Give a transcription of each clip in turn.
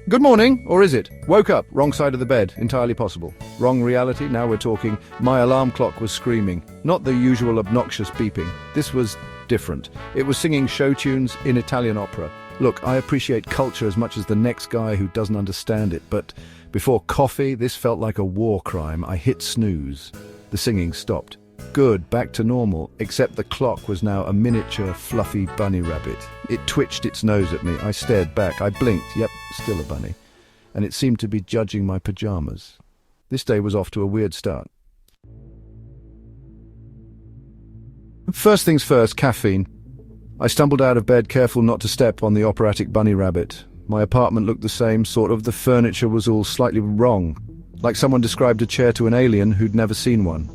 Good morning, or is it? Woke up, wrong side of the bed, entirely possible. Wrong reality, now we're talking. My alarm clock was screaming, not the usual obnoxious beeping. This was different. It was singing show tunes in Italian opera. Look, I appreciate culture as much as the next guy who doesn't understand it, but before coffee, this felt like a war crime. I hit snooze. The singing stopped. Good, back to normal, except the clock was now a miniature, fluffy bunny rabbit. It twitched its nose at me. I stared back. I blinked. Yep, still a bunny. And it seemed to be judging my pajamas. This day was off to a weird start. First things first, caffeine. I stumbled out of bed, careful not to step on the operatic bunny rabbit. My apartment looked the same, sort of. The furniture was all slightly wrong, like someone described a chair to an alien who'd never seen one.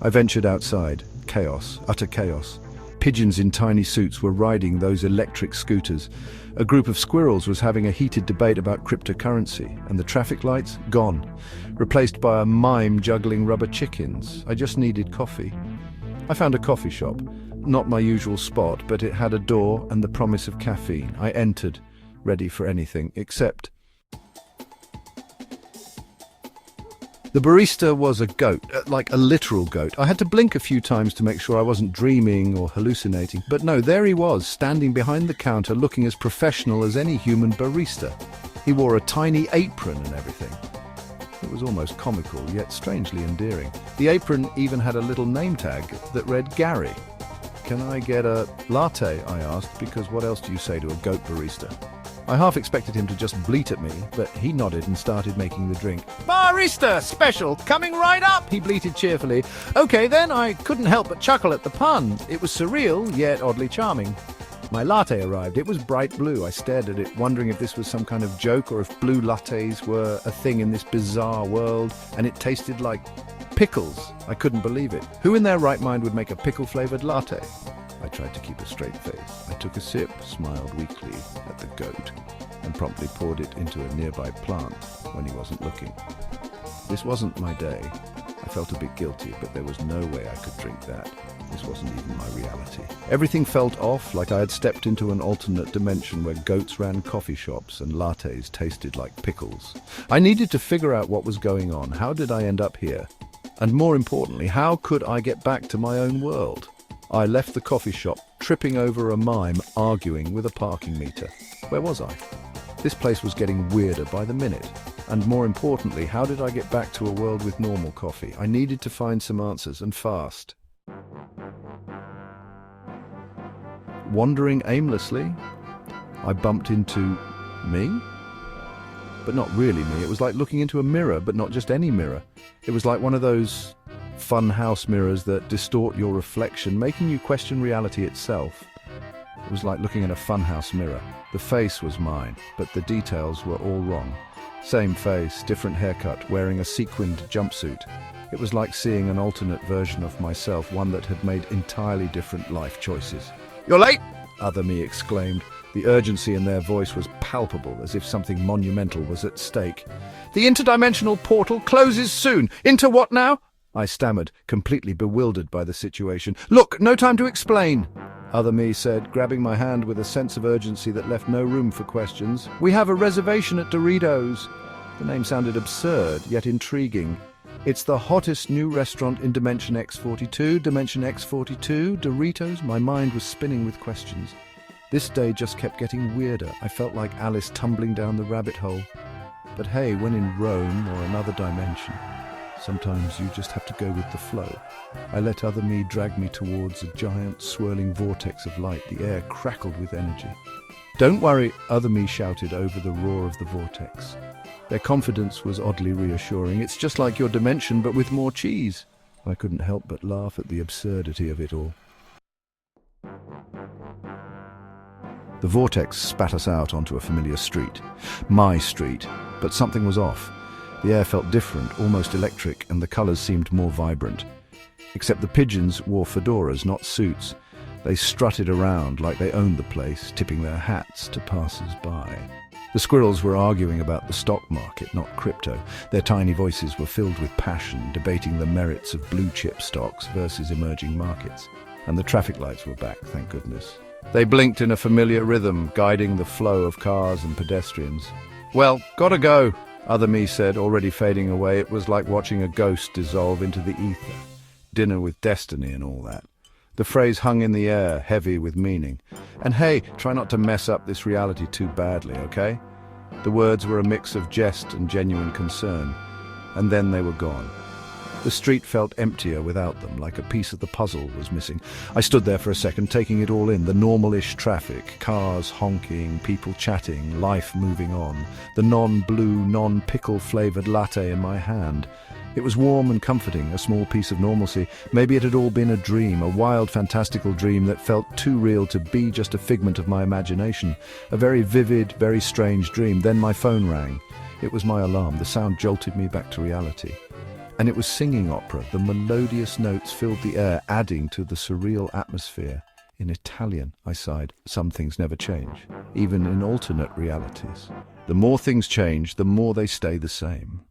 I ventured outside. Chaos, utter chaos. Pigeons in tiny suits were riding those electric scooters. A group of squirrels was having a heated debate about cryptocurrency, and the traffic lights, gone, replaced by a mime juggling rubber chickens. I just needed coffee. I found a coffee shop. Not my usual spot, but it had a door and the promise of caffeine. I entered, ready for anything, except... The barista was a goat, like a literal goat. I had to blink a few times to make sure I wasn't dreaming or hallucinating. But no, there he was, standing behind the counter, looking as professional as any human barista. He wore a tiny apron and everything. It was almost comical, yet strangely endearing. The apron even had a little name tag that read Gary. "Can I get a latte?" I asked, because what else do you say to a goat barista? I half expected him to just bleat at me, but he nodded and started making the drink. "Barista special, coming right up," he bleated cheerfully. Okay then, I couldn't help but chuckle at the pun. It was surreal, yet oddly charming. My latte arrived. It was bright blue. I stared at it, wondering if this was some kind of joke or if blue lattes were a thing in this bizarre world, and it tasted like pickles. I couldn't believe it. Who in their right mind would make a pickle-flavored latte? I tried to keep a straight face. I took a sip, smiled weakly at the goat, and promptly poured it into a nearby plant when he wasn't looking. This wasn't my day. I felt a bit guilty, but there was no way I could drink that. This wasn't even my reality. Everything felt off, like I had stepped into an alternate dimension where goats ran coffee shops and lattes tasted like pickles. I needed to figure out what was going on. How did I end up here? And more importantly, how could I get back to my own world? I left the coffee shop, tripping over a mime arguing with a parking meter. Where was I? This place was getting weirder by the minute. And more importantly, how did I get back to a world with normal coffee? I needed to find some answers, and fast. Wandering aimlessly, I bumped into me? But not really me. It was like looking into a mirror, but not just any mirror. It was like one of those fun house mirrors that distort your reflection, making you question reality itself. It was like looking at a funhouse mirror. The face was mine, but the details were all wrong. Same face, different haircut, wearing a sequined jumpsuit. It was like seeing an alternate version of myself, one that had made entirely different life choices. "You're late!" Other me exclaimed. The urgency in their voice was palpable, as if something monumental was at stake. "The interdimensional portal closes soon. Into what now?" I stammered, completely bewildered by the situation. "Look, no time to explain," Other me said, grabbing my hand with a sense of urgency that left no room for questions. "We have a reservation at Doritos." The name sounded absurd, yet intriguing. "It's the hottest new restaurant in Dimension X42, Dimension X42, Doritos." My mind was spinning with questions. This day just kept getting weirder. I felt like Alice tumbling down the rabbit hole. But hey, when in Rome or another dimension, sometimes you just have to go with the flow. I let Other Me drag me towards a giant swirling vortex of light. The air crackled with energy. "Don't worry," Other Me shouted over the roar of the vortex. Their confidence was oddly reassuring. "It's just like your dimension, but with more cheese." I couldn't help but laugh at the absurdity of it all. The vortex spat us out onto a familiar street. My street, but something was off. The air felt different, almost electric, and the colours seemed more vibrant. Except the pigeons wore fedoras, not suits. They strutted around like they owned the place, tipping their hats to passers-by. The squirrels were arguing about the stock market, not crypto. Their tiny voices were filled with passion, debating the merits of blue-chip stocks versus emerging markets. And the traffic lights were back, thank goodness. They blinked in a familiar rhythm, guiding the flow of cars and pedestrians. Well, gotta go, other me said, already fading away. It was like watching a ghost dissolve into the ether. Dinner with destiny and all that. The phrase hung in the air, heavy with meaning. And hey, try not to mess up this reality too badly, okay? The words were a mix of jest and genuine concern. And then they were gone. The street felt emptier without them, like a piece of the puzzle was missing. I stood there for a second, taking it all in. The normal-ish traffic, cars honking, people chatting, life moving on. The non-blue, non-pickle-flavoured latte in my hand. It was warm and comforting, a small piece of normalcy. Maybe it had all been a dream, a wild, fantastical dream that felt too real to be just a figment of my imagination. A very vivid, very strange dream. Then my phone rang. It was my alarm. The sound jolted me back to reality. And it was singing opera. The melodious notes filled the air, adding to the surreal atmosphere. In Italian, I sighed. Some things never change, even in alternate realities. The more things change, the more they stay the same.